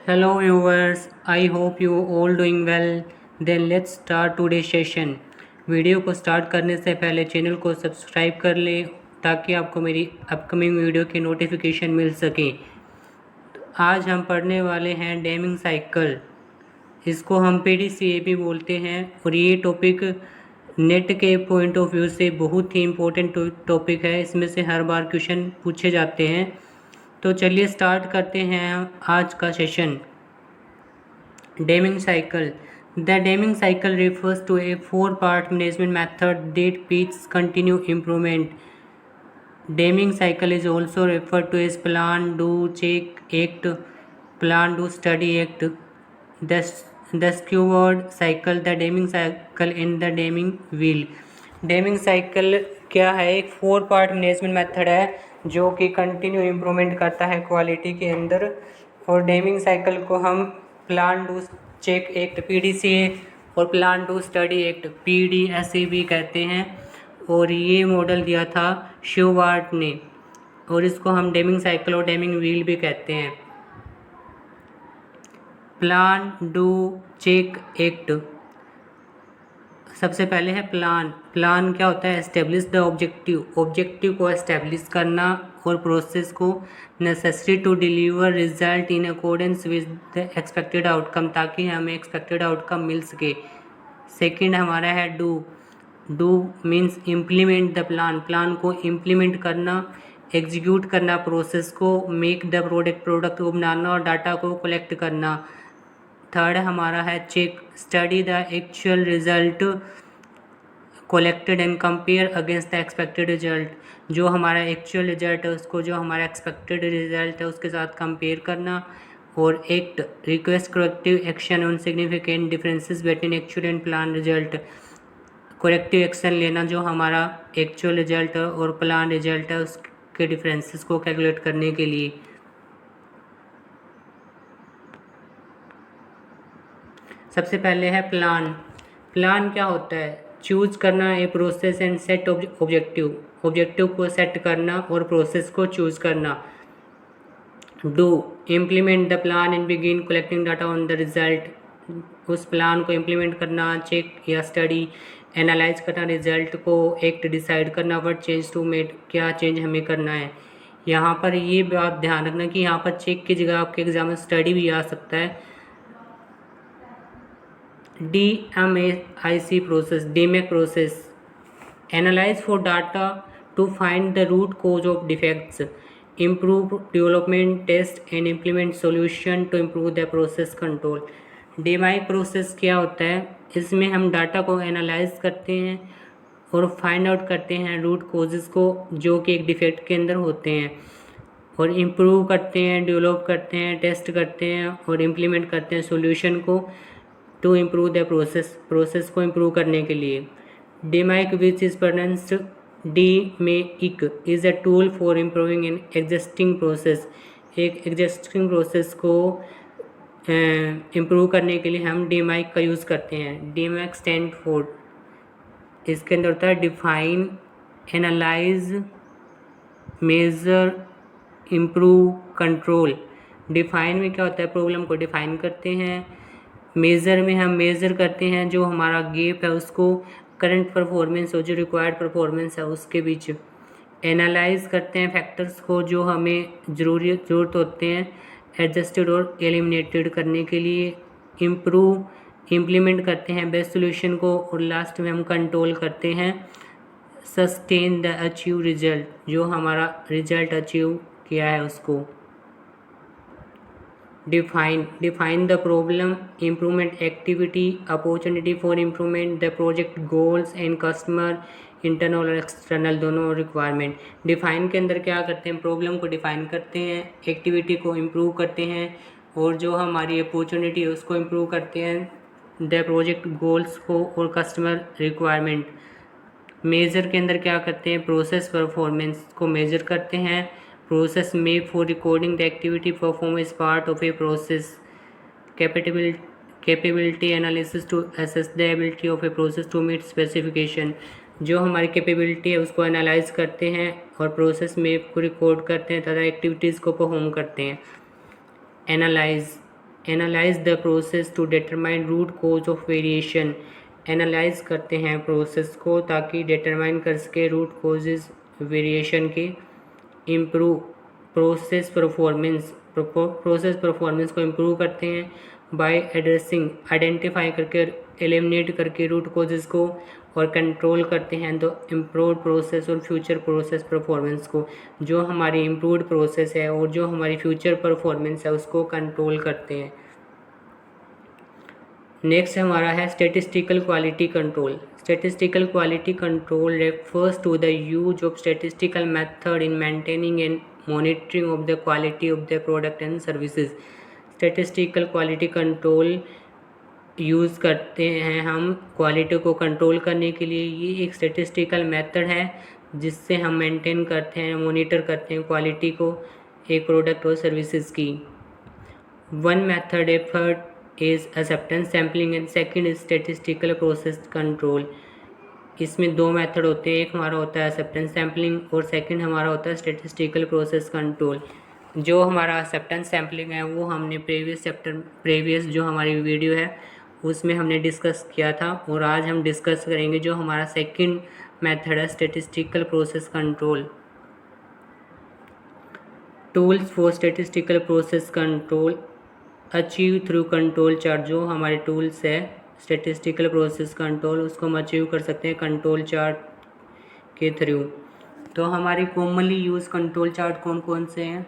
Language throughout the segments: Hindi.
Hello viewers, I hope you all doing well. Then let's start today's session. Video को स्टार्ट करने से पहले चैनल को सब्सक्राइब कर लें ताकि आपको मेरी अपकमिंग वीडियो की नोटिफिकेशन मिल सके। आज हम पढ़ने वाले हैं डेमिंग साइकिल। इसको हम PDCA भी बोलते हैं और ये टॉपिक नेट के पॉइंट ऑफ व्यू से बहुत ही इम्पोर्टेंट टॉपिक है। इसमें से हर बार क्वेश्चन पूछे जाते हैं। तो चलिए स्टार्ट करते हैं आज का session. Deming cycle. The Deming cycle refers to a four-part management method that peaks continue improvement. Deming cycle is also referred to as plan, do, check, act, plan, do, study, act. The skewed cycle, the Deming cycle and the Deming wheel. Deming cycle क्या है? एक 4-part मैनेजमेंट मेथड है जो कि कंटिन्यू इम्प्रूवमेंट करता है क्वालिटी के अंदर। और डेमिंग साइकिल को हम plan do check act PDCA और plan to study act PDSA भी कहते हैं। और ये मॉडल दिया था शिवार्ट ने और इसको हम डेमिंग साइकिल और डेमिंग व्हील भी कहते हैं। Plan do check act. सबसे पहले है प्लान। प्लान क्या होता है? एस्टेब्लिश द ऑब्जेक्टिव को एस्टेब्लिश करना और प्रोसेस को necessary to deliver result in accordance with the expected outcome, ताकि हमें एक्सपेक्टेड आउटकम मिल सके। सेकंड हमारा है do means implement the plan को इम्प्लीमेंट करना, एग्जीक्यूट करना प्रोसेस को, मेक द प्रोडक्ट को बनाना और डाटा को कलेक्ट करना। थर्ड हमारा है check, study the actual result collected and compare against the expected result. जो हमारा एक्चुअल रिजल्ट है उसको जो हमारा एक्सपेक्टेड रिजल्ट है उसके साथ कंपेयर करना। और act, request corrective action on significant differences between actual and plan result. Corrective action लेना जो हमारा एक्चुअल रिजल्ट है और प्लान रिजल्ट है उसके डिफरेंसेस को कैलकुलेट करने के लिए। सबसे पहले है प्लान। प्लान क्या होता है? चूज करना a process and set objective को सेट करना और प्रोसेस को चूज करना। Do, implement the plan and begin collecting data on the result. उस प्लान को इम्प्लीमेंट करना, चेक या स्टडी, एनालाइज करना रिजल्ट को, एक्ट, डिसाइड करना व्हाट चेंज टू मेक, क्या चेंज हमें करना है। यहाँ पर ये बात ध्यान रखना कि यहाँ पर चेक की जगह आपके एग्जाम में स्टडी भी आ सकता है। DMAIC process, DMAIC process, analyze for data to find the root cause of defects, improve development, test and implement solution to improve the process control। DMAIC process क्या होता है? इसमें हम डाटा को एनालाइज करते हैं और फाइंड आउट करते हैं रूट कोजेस को जो कि एक डिफेक्ट के अंदर होते हैं, और इम्प्रूव करते हैं, डेवलप करते हैं, टेस्ट करते हैं और इम्प्लीमेंट करते हैं सॉल्यूशन को टू इम्प्रूव द प्रोसेस को इम्प्रूव करने के लिए। DMAIC which is pronounced DMAIC is a tool for improving an existing process. एक एग्जिस्टिंग प्रोसेस को इम्प्रूव करने के लिए हम DMAIC का यूज़ करते हैं। DMAIC स्टैंड फॉर, इसके अंदर होता है define, analyse, measure, improve, control. Define में क्या होता है? प्रॉब्लम को डिफाइन करते हैं। मेज़र में हम मेज़र करते हैं जो हमारा गैप है उसको, करंट परफॉर्मेंस और जो रिक्वायर्ड परफॉर्मेंस है उसके बीच। एनालाइज करते हैं फैक्टर्स को जो हमें ज़रूरत होते हैं एडजस्टेड और एलिमिनेटेड करने के लिए। इम्प्रूव, इम्प्लीमेंट करते हैं बेस्ट सोल्यूशन को। और लास्ट में हम कंट्रोल करते हैं सस्टेन द अचीव रिजल्ट, जो हमारा रिजल्ट अचीव किया है उसको। Define the problem, improvement activity, opportunity for improvement, the project goals and customer internal और external दोनों रिक्वायरमेंट। डिफाइन के अंदर क्या करते हैं? प्रॉब्लम को डिफाइन करते हैं, एक्टिविटी को इम्प्रूव करते हैं और जो हमारी अपॉर्चुनिटी है उसको इम्प्रूव करते हैं, द प्रोजेक्ट गोल्स को और कस्टमर रिक्वायरमेंट। मेज़र के अंदर क्या करते हैं? प्रोसेस परफॉर्मेंस को मेज़र करते हैं। Process made for recording the activity performed as part of a process। Capability analysis to assess the ability of a process to meet specification। जो हमारी कैपेबिलिटी है उसको एनालाइज करते हैं और प्रोसेस में को रिकॉर्ड करते हैं तथा एक्टिविटीज़ को परफॉर्म करते हैं। Analyse, analyse the process to determine root cause of variation. Analyse करते हैं प्रोसेस को ताकि डिटरमाइन कर सके रूट कोजेज वेरिएशन के। इम्प्रूव प्रोसेस परफॉर्मेंस को इम्प्रूव करते हैं बाय एड्रेसिंग आइडेंटिफाई करके एलिमिनेट करके रूट कोजेस को, और कंट्रोल करते हैं तो इम्प्रूव प्रोसेस और फ्यूचर प्रोसेस परफॉर्मेंस को। जो हमारी इम्प्रूव्ड प्रोसेस है और जो हमारी फ्यूचर परफॉर्मेंस है उसको कंट्रोल करते हैं। नेक्स्ट हमारा है statistical quality control. Statistical quality control refers to the use of statistical method in maintaining and monitoring of the quality of the product and services. Statistical quality control use करते हैं हम क्वालिटी को कंट्रोल करने के लिए। ये एक स्टैटिस्टिकल मेथड है जिससे हम मेंटेन करते हैं, मॉनिटर करते हैं क्वालिटी को एक प्रोडक्ट और सर्विसेज की। One method effort is acceptance sampling and second is statistical process control. इसमें दो मेथड होते हैं, एक हमारा होता है एक्सेप्टेंस सैम्पलिंग और सेकंड हमारा होता है स्टैटिस्टिकल प्रोसेस कंट्रोल। जो हमारा एक्सेप्टेंस सैम्पलिंग है वो हमने प्रीवियस जो हमारी वीडियो है उसमें हमने डिस्कस किया था, और आज हम डिस्कस करेंगे जो हमारा सेकंड मेथड है statistical process control. Tools for statistical process control achieve through control chart. जो हमारे टूल्स है स्टैटिस्टिकल प्रोसेस कंट्रोल उसको हम अचीव कर सकते हैं कंट्रोल चार्ट के थ्रू। तो हमारे कॉमनली यूज़ कंट्रोल चार्ट कौन कौन से हैं?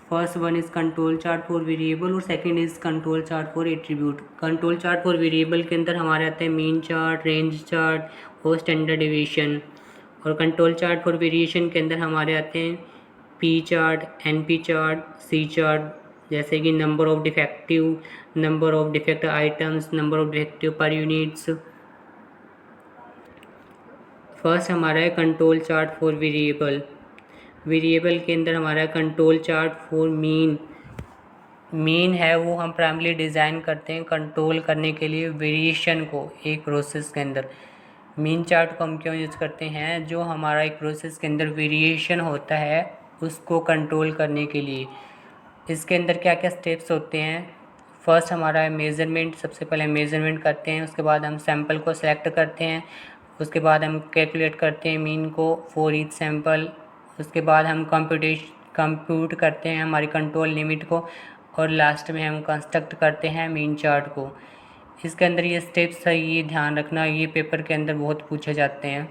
First one is control chart for variable और second is control chart for attribute. Control chart for variable के अंदर हमारे आते हैं मीन चार्ट, रेंज चार्ट और स्टैंडर्ड डेविएशन। और कंट्रोल चार्ट फॉर वेरिएशन के अंदर हमारे आते हैं P chart, NP chart, C chart, जैसे कि number of defect items, number of defective per units. First हमारा है control chart for variable. Variable के अंदर हमारा कंट्रोल चार्ट फॉर मीन है वो हम प्राइमरी डिज़ाइन करते हैं कंट्रोल करने के लिए वेरिएशन को एक प्रोसेस के अंदर। मीन चार्ट को हम क्यों यूज़ करते हैं? जो हमारा एक प्रोसेस के अंदर वेरिएशन होता है उसको कंट्रोल करने के लिए। इसके अंदर क्या क्या स्टेप्स होते हैं? फर्स्ट हमारा है मेज़रमेंट। सबसे पहले मेज़रमेंट करते हैं, उसके बाद हम सैंपल को सेलेक्ट करते हैं, उसके बाद हम कैलकुलेट करते हैं मीन को फॉर ईच सैंपल, उसके बाद हम कंप्यूट करते हैं हमारी कंट्रोल लिमिट को, और लास्ट में हम कंस्ट्रक्ट करते हैं मीन चार्ट को। इसके अंदर ये स्टेप्स है, ये ध्यान रखना, ये पेपर के अंदर बहुत पूछे जाते हैं।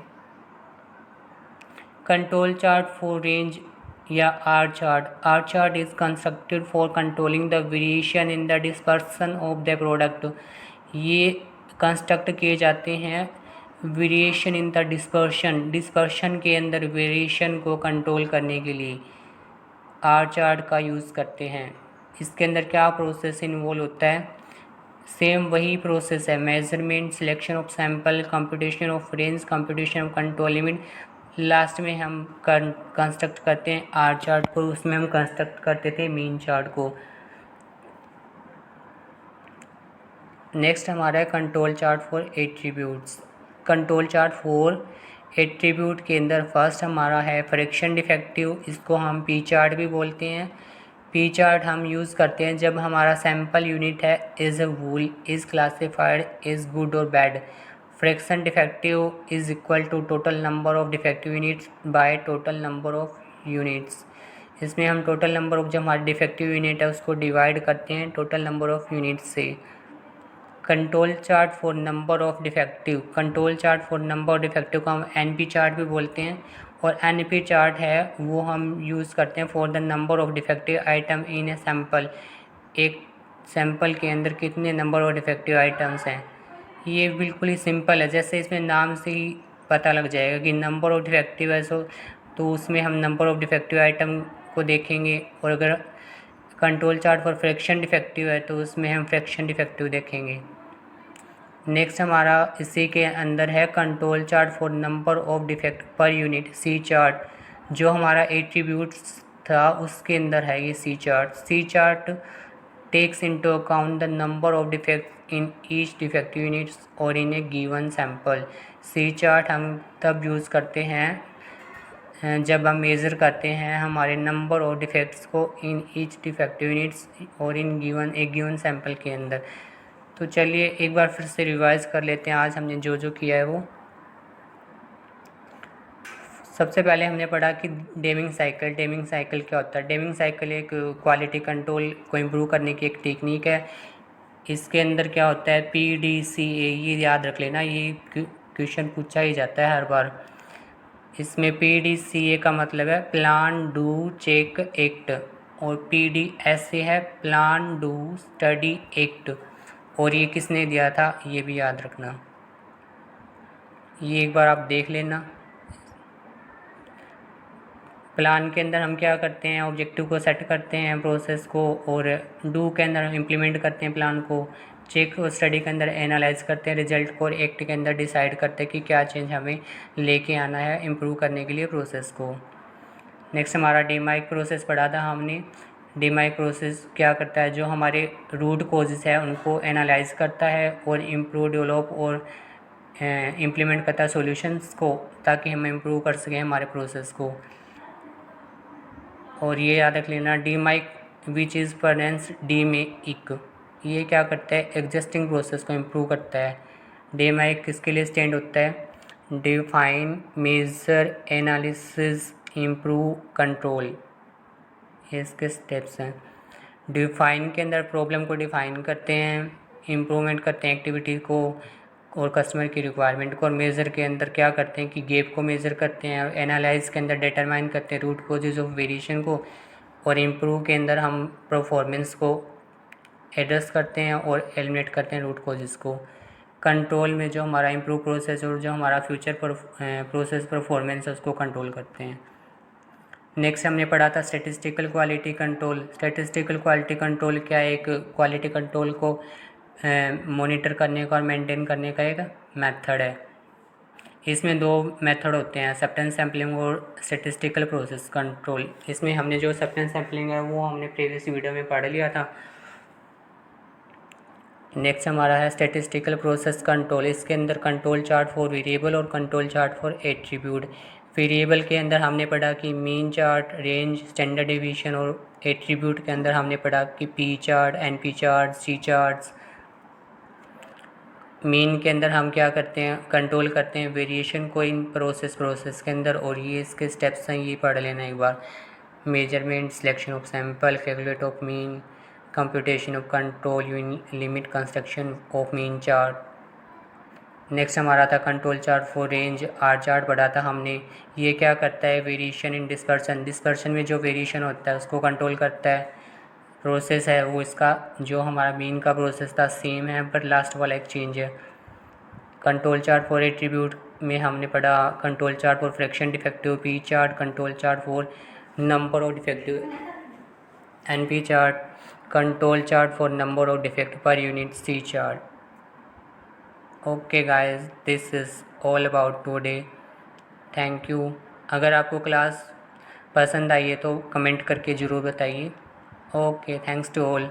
कंट्रोल चार्ट फॉर रेंज या R chart is constructed for controlling the variation in the dispersion of the product. ये कंस्ट्रक्ट किए जाते हैं वेरिएशन इन द डिस्पर्शन के अंदर वेरिएशन को कंट्रोल करने के लिए आर चार्ट का यूज़ करते हैं। इसके अंदर क्या प्रोसेस इन्वॉल्व होता है? सेम वही प्रोसेस है, measurement, selection of sample, computation of range, computation of control limit, last में हम कंस्ट्रक्ट करते हैं आर चार्ट को। उसमें हम कंस्ट्रक्ट करते थे मीन चार्ट को। नेक्स्ट हमारा है control chart for attributes. Control chart for attribute के अंदर फर्स्ट हमारा है फ्रैक्शन डिफेक्टिव, इसको हम पी चार्ट भी बोलते हैं। पी चार्ट हम यूज़ करते हैं जब हमारा सैंपल यूनिट है is wool, is classified, is good और bad. Fraction defective is equal to total number of defective units by total number of units. इसमें हम टोटल नंबर ऑफ जो हमारी डिफेक्टिव यूनिट है उसको डिवाइड करते हैं टोटल नंबर ऑफ यूनिट्स से। Control chart for number of defective को हम एनपी चार्ट भी बोलते हैं, और एनपी चार्ट है वो हम यूज़ करते हैं for the number of defective item in a sample. एक सैंपल के अंदर कितने नंबर ऑफ डिफेक्टिव आइटम्स हैं। ये बिल्कुल ही सिंपल है, जैसे इसमें नाम से ही पता लग जाएगा कि नंबर ऑफ डिफेक्टिव है तो उसमें हम नंबर ऑफ डिफेक्टिव आइटम को देखेंगे, और अगर control chart for fraction defective है तो उसमें हम फ्रैक्शन डिफेक्टिव देखेंगे। नेक्स्ट हमारा इसी के अंदर है control chart for number of defect per unit, C chart. जो हमारा एट्रीब्यूट्स था उसके अंदर है ये C chart takes into account the number of defect in each defective units और in a given sample. C chart हम तब यूज़ करते हैं जब हम मेज़र करते हैं हमारे नंबर ऑफ डिफेक्ट्स को इन ईच डिफेक्टिव यूनिट्स और इन एक गिवन सैंपल के अंदर। तो चलिए एक बार फिर से रिवाइज़ कर लेते हैं आज हमने जो जो किया है वो। सबसे पहले हमने पढ़ा कि डेमिंग साइकिल क्या होता है। डेमिंग साइकिल एक क्वालिटी कंट्रोल को इम्प्रूव करने की एक टेक्निक है। इसके अंदर क्या होता है, PDCA, ये याद रख लेना, ये क्वेश्चन पूछा ही जाता है हर बार। इसमें PDCA का मतलब है प्लान, डू, चेक, एक्ट, और PDSA है प्लान, डू, स्टडी, एक्ट। और ये किसने दिया था ये भी याद रखना, ये एक बार आप देख लेना। प्लान के अंदर हम क्या करते हैं, ऑब्जेक्टिव को सेट करते हैं, प्रोसेस को, और डू के अंदर हम इम्प्लीमेंट करते हैं प्लान को, चेक और स्टडी के अंदर एनालाइज करते हैं रिजल्ट को, और एक्ट के अंदर डिसाइड करते हैं कि क्या चेंज हमें लेके आना है इम्प्रूव करने के लिए प्रोसेस को। नेक्स्ट हमारा डीमाइक प्रोसेस पढ़ा था हमने। डीमाइक प्रोसेस क्या करता है, जो हमारे रूट कॉजेज़ है उनको एनालाइज करता है और इम्प्रूव, डेवलप और इम्प्लीमेंट करता है सॉल्यूशंस को, ताकि हम इम्प्रूव कर सकें हमारे प्रोसेस को। और ये याद रख लेना, डीमाइक विच इज़ प्रोनाउंस डीमेइक, ये क्या करता है, एग्जिस्टिंग प्रोसेस को इम्प्रूव करता है। डीमाइक किसके लिए स्टैंड होता है, define, measure, analysis, improve, control, ये इसके स्टेप्स हैं। डिफाइन के अंदर प्रॉब्लम को डिफाइन करते हैं, इम्प्रूवमेंट करते हैं एक्टिविटी को और कस्टमर की रिक्वायरमेंट को, और मेज़र के अंदर क्या करते हैं कि गैप को मेज़र करते हैं, एनालाइज के अंदर डिटरमाइन करते हैं रूट कॉजेज ऑफ वेरिएशन को, और इम्प्रूव के अंदर हम परफॉर्मेंस को एड्रेस करते हैं और एलिमिनेट करते हैं रूट कॉजेज़ को। कंट्रोल में जो हमारा इम्प्रूव प्रोसेस और जो हमारा फ्यूचर प्रोसेस परफॉर्मेंस है उसको कंट्रोल करते हैं। नेक्स्ट हमने पढ़ा था statistical quality control. Statistical quality control क्या है, एक क्वालिटी कंट्रोल को मॉनिटर करने का और मेंटेन करने का एक मेथड है। इसमें दो मेथड होते हैं, एक्सेप्टेंस सैम्पलिंग और स्टैटिस्टिकल प्रोसेस कंट्रोल। इसमें हमने जो एक्सेप्टेंस सैम्पलिंग है वो हमने प्रीवियस वीडियो में पढ़ लिया था। नेक्स्ट हमारा है स्टैटिस्टिकल प्रोसेस कंट्रोल। इसके अंदर कंट्रोल चार्ट फॉर वेरिएबल और control chart for attribute. Variable के अंदर हमने पढ़ा कि mean chart, range, standard division, और एट्रीब्यूट के अंदर हमने पढ़ा कि पी चार्ट, एनपी चार्ट, सी चार्ट्स। मीन के अंदर हम क्या करते हैं, कंट्रोल करते हैं वेरिएशन को इन प्रोसेस के अंदर, और ये इसके स्टेप्स हैं, ये पढ़ लेना एक बार। Measurement, selection of sample, calculate of mean, computation of control, limit, construction of mean chart. Next हमारा था control chart for range, R chart पढ़ा था हमने। ये क्या करता है, वेरिएशन इन डिस्पर्शन में जो वेरिएशन होता है उसको कंट्रोल करता है। प्रोसेस है वो इसका, जो हमारा मीन का प्रोसेस था सेम है, बट लास्ट वाला एक चेंज है। कंट्रोल चार्ट फॉर एट्रीब्यूट में हमने पढ़ा control chart for fraction defective, P chart, control chart for number of defective, NP chart, control chart for number of defect per unit, C chart. Okay guys, this is all about today, thank you. अगर आपको क्लास पसंद आई है तो कमेंट करके ज़रूर बताइए। Okay, thanks to all.